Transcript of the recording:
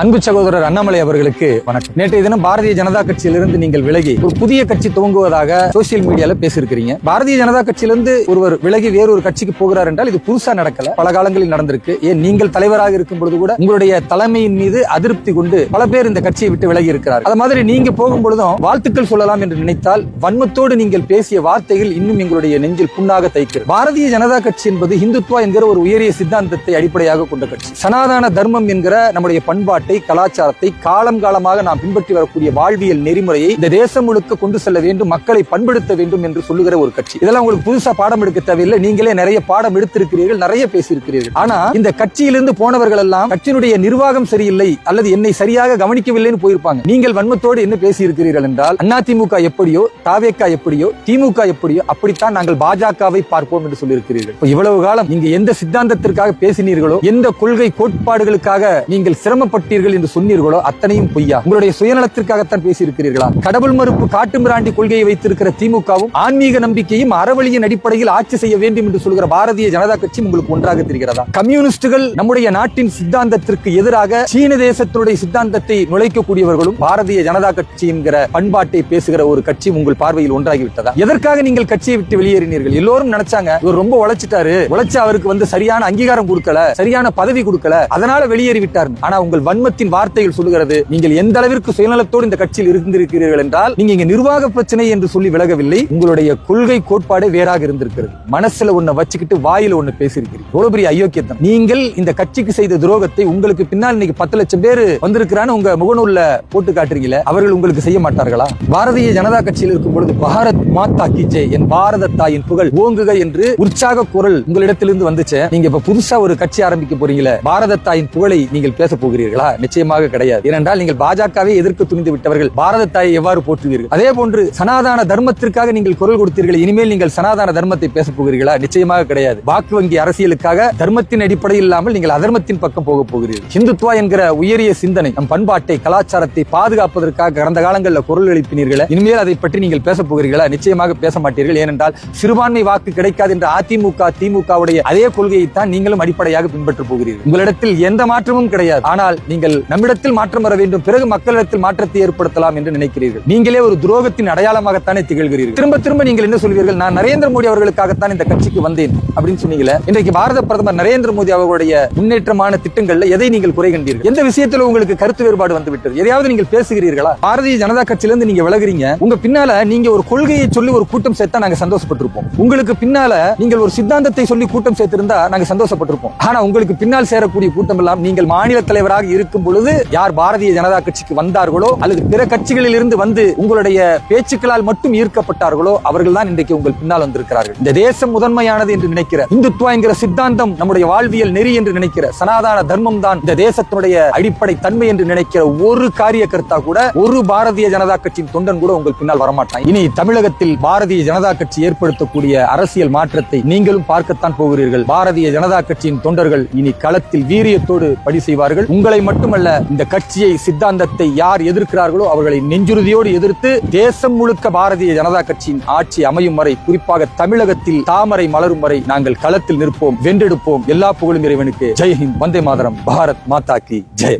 அன்பு சகோதரர் அண்ணாமலை அவர்களுக்கு வணக்கம். நேற்றைய தினம் பாரதிய ஜனதா கட்சியிலிருந்து நீங்கள் விலகி ஒரு புதிய கட்சி துவங்குவதாக சோசியல் மீடியால பேசியிருக்கிறீங்க. பாரதிய ஜனதா கட்சியிலிருந்து ஒருவர் விலகி வேறொரு கட்சிக்கு போகிறார் என்றால் இது புதுசா நடக்கல, பல காலங்களில் நடந்திருக்கு. ஏன் நீங்கள் தலைவராக இருக்கும் பொழுது கூட உங்களுடைய தலைமையின் மீது அதிருப்தி கொண்டு பல பேர் இந்த கட்சியை விட்டு விலகி இருக்கிறார். அது மாதிரி நீங்க போகும் பொழுதும் வாழ்த்துக்கள் சொல்லலாம் என்று நினைத்தால் வன்மத்தோடு நீங்கள் பேசிய வார்த்தைகள் இன்னும் எங்களுடைய நெஞ்சில் புண்ணாக தைக்கிறது. பாரதிய ஜனதா கட்சி என்பது இந்துத்துவா என்கிற ஒரு உயரிய சித்தாந்தத்தை அடிப்படையாக கொண்ட கட்சி. சனாதன தர்மம் என்கிற நம்முடைய பண்பாட்டை, கலாச்சாரத்தை காலம் காலமாக நாம் பின்பற்றி வரக்கூடிய வாழ்வியல் நெறிமுறையை இந்த தேசம் முழுக்க கொண்டு செல்ல வேண்டும், மக்களை பண்படுத்த வேண்டும் என்று சொல்லுகிற ஒரு கட்சி. இதெல்லாம் உங்களுக்கு புதுசா பாடம் எடுக்க தேவையில்லை. நீங்களே நிறைய பாடம் எடுத்திருக்கிறீர்கள், நிறைய பேசியிருக்கிறீர்கள். ஆனா இந்த கட்சியிலிருந்து போனவர்கள் எல்லாம் கட்சியினுடைய நிர்வாகம் சரியில்லை அல்லது என்னை சரியாக கவனிக்கவில்லைன்னு போயிருப்பாங்க. நீங்கள் வன்மத்தோடு என்ன பேசியிருக்கிறீர்கள் என்றால், அதிமுக எப்படியோ, தாவேகா எப்படியோ, திமுக எப்படியோ அப்படித்தான் நாங்கள் பாஜகவை பார்ப்போம் என்று சொல்லியிருக்கிறீர்கள். இவ்வளவு காலம் நீங்க எந்த சித்தாந்தத்திற்காக பேசினீர்களோ, எந்த கொள்கை கோட்பாடுகளுக்காக நீங்கள் சிரமப்பட்டீர்கள் என்று சொன்னீர்களோ அத்தனையும் பொய்யா. உங்களுடைய சுயநலத்திற்காகத்தான் பேசியிருக்கிறீர்களா? கடவுள் மறுப்பு காட்டு மிராண்டி கொள்கையை வைத்திருக்கிற திமுகவும் ஆன்மீக நம்பிக்கையும் அறவழியின் அடிப்படையில் ஆட்சி செய்ய வேண்டும் என்று சொல்கிற பாரதிய ஜனதா கட்சி உங்களுக்கு ஒன்றாக தெரிகிறதா? கம்யூனிஸ்டுகள் நம்முடைய நாட்டின் சித்தாந்தத்திற்கு எதிராக சீன தேசத்தினுடைய சித்தாந்தத்தை நுழைக்கக்கூடியவர்களும் பாரதிய ஜனதா கட்சி என்கிற பண்பாட்டை பேசுகிற ஒரு கட்சி உங்கள் பார்வையில் ஒன்றாகிவிட்டதா? எதற்காக நீங்கள் கட்சியை விட்டு வெளியேறினீர்கள்? எல்லோரும் நினைச்சாங்க இவர் ரொம்ப உழைச்சிட்டாரு, உழைச்சு அவருக்கு சரியான அங்கீகாரம் கொடுக்கல, சரியான பதவி கொடுக்கல, அதனால வெளியேறி விட்டார். ஆனா உங்கள் வன்மத்தின் வார்த்தைகள் சொல்லுகிறது நீங்கள் எந்த அளவிற்கு சுயநலத்தோடு இந்த கட்சியில் இருந்திருக்கிறீர்கள் என்றால், நீங்க இங்க நிர்வாக பிரச்சனை என்று சொல்லி விலகவில்லை, உங்களுடைய கொள்கை கோட்பாடு வேறாக இருந்திருக்கிறது. மனசுல ஒண்ணு வச்சுக்கிட்டு வாயில ஒண்ணு பேசியிருக்கிறீர்கள். எவ்வளவு பெரிய அயோக்கியத்தனம்! நீங்கள் இந்த கட்சிக்கு செய்த துரோகத்தை உங்களுக்கு பின்னால் இன்னைக்கு 10 லட்சம் பேர் வந்திருக்கிறான்னு உங்க முகநூல்ல போட்டு காட்டுறீங்களே, அவர்கள் உங்களுக்கு செய்ய மாட்டார்களா? பாரதிய ஜனதா கட்சியில் இருக்கும் பொழுது பாரத் மாதா கி ஜெய், என் பாரத தாயின் புகழ் ஓங்குக என்று உற்சாக குரல் உங்களிடத்திலிருந்து வந்துச்சு. நீங்க இப்ப புதுசா ஒரு கட்சி ஆரம்பிக்க போறீங்களே, பாரத தாயின் புகழை நீங்கள் பேச போகிறீர்களா? நிச்சயமாக கிடையாது. ஏனென்றால் நீங்கள் பாஜகவை எதிர்க்க துணிந்து விட்டவர்கள் பாரத தாயை எவ்வாறு போற்றுவீர்கள்? அதே போன்று சனாதன தர்மத்திற்காக நீங்கள் குரல் கொடுத்தீர்கள், இனிமேல் நீங்கள் சனாதன தர்மத்தை பேச போகிறீர்களா? நிச்சயமாக கிடையாது. வாக்கு வங்கி அரசியலுக்காக தர்மத்தின் அடிப்படையில் இல்லாமல் நீங்கள் அதர்மத்தின் பக்கம் போக போகிறீர்கள். இந்துத்துவா என்கிற உயரிய சிந்தனை நம் பண்பாட்டை, கலாச்சாரத்தை பாதுகாப்பதற்காக கடந்த காலங்களில் குரல் எழுப்பினீர்கள். இனிமேல் அதை பற்றி நீங்கள் பேச போகிறீர்களா? நிச்சயமாக பேச மாட்டீர்கள். ஏனென்றால் சிறுபான்மை வாக்கு கிடைக்காது என்ற அதிமுக, திமுகவுடைய அதே கொள்கையை தான் நீங்களும் அடிப்படையாக பின்பற்ற போகிறீர்கள். உங்களிடத்தில் எந்த மாற்றமும் கிடையாது. ஆனால் நீங்கள் நம்மிடத்தில் மாற்றம் வர வேண்டும், பிறகு மக்களிடத்தில் மாற்றத்தை ஏற்படுத்தலாம் என்று நினைக்கிறீர்கள். நீங்களே ஒரு துரோகத்தின் அடையாளமாகத்தானே திகழ்கிறீர்கள். திரும்ப திரும்ப நீங்கள் என்ன சொல்வீர்கள்? நான் நரேந்திர மோடி அவர்களுக்காகத்தான் இந்த கட்சிக்கு வந்தேன் அப்படின்னு சொன்னீங்களே. இன்றைக்கு பாரத பிரதமர் நரேந்திர மோடி அவர்களுடைய முன்னேற்றமான திட்டங்கள்ல எதை நீங்கள் குறை கண்டீர்கள்? எந்த விஷயத்தில் உங்களுக்கு கருத்து வேறுபாடு வந்து விட்டது? எதையாவது நீங்கள் பேசுகிறீர்களா? பாரதிய ஜனதா கட்சியிலிருந்து நீங்க விலகுறீங்க. உங்க பின்னால நீங்க ஒரு கொள்கையை சொல்லி ஒரு கூட்டம் சேர்த்தா நாங்க சந்தோஷப்பட்டிருப்போம். உங்களுக்கு பின்னால நீங்கள் ஒரு சித்தாந்தத்தை சொல்லி கூட்டம் சேர்த்திருந்தா நாங்க சந்தோஷப்பட்டிருப்போம். ஆனா உங்களுக்கு பின்னால் சேரக்கூடிய கூட்டம் எல்லாம் நீங்கள் மாநில தலைவராக இருக்கும் பொழுது யார் பாரதிய ஜனதா கட்சிக்கு வந்தார்களோ அல்லது பிற கட்சிகளில் இருந்து வந்து உங்களுடைய பேச்சுக்களால் மட்டும் ஈர்க்கப்பட்டார்களோ அவர்கள் தான் இன்றைக்கு உங்கள் பின்னால் வந்திருக்கிறார்கள். இந்த தேசம் முதன்மையானது என்று நினைக்கிற, இந்துத்துவா என்கிற சித்தாந்தம் நம்முடைய வாழ்வியல் நெறி என்று நினைக்கிற, சனாதன தர்மம் தான் இந்த தேசத்தினுடைய அடிப்படை தன்மை என்று நினைக்கிற ஒரு காரியகர்த்தா கூட, ஒரு பாரதிய ஜனதா கட்சியின் தொண்டன் கூட உங்கள் பின்னால் வரமாட்டான். இனி தமிழகத்தில் பாரதிய ஜனதா கட்சி ஏற்படுத்தக்கூடிய அரசியல் மாற்றத்தை நீங்களும் பார்க்கத்தான் போகிறீர்கள். பாரதிய ஜனதா கட்சியின் தொண்டர்கள் இனி களத்தில் வீரியத்தோடு பணி செய்வார்கள். உங்களை மட்டுமல்ல, இந்த கட்சியை, சித்தாந்தத்தை யார் எதிர்க்கிறார்களோ அவர்களை நெஞ்சுறுதியோடு எதிர்த்து தேசம் முழுக்க பாரதிய ஜனதா கட்சியின் ஆட்சி அமையும் வரை, குறிப்பாக தமிழகத்தில் தாமரை மலரும் வரை நாங்கள் களத்தில் நிற்போம், வென்றெடுப்போம். எல்லா புகழும் இறைவனுக்கு. ஜெய் ஹிந்த், வந்தே மாதரம், பாரத் மாதா கி ஜெய்.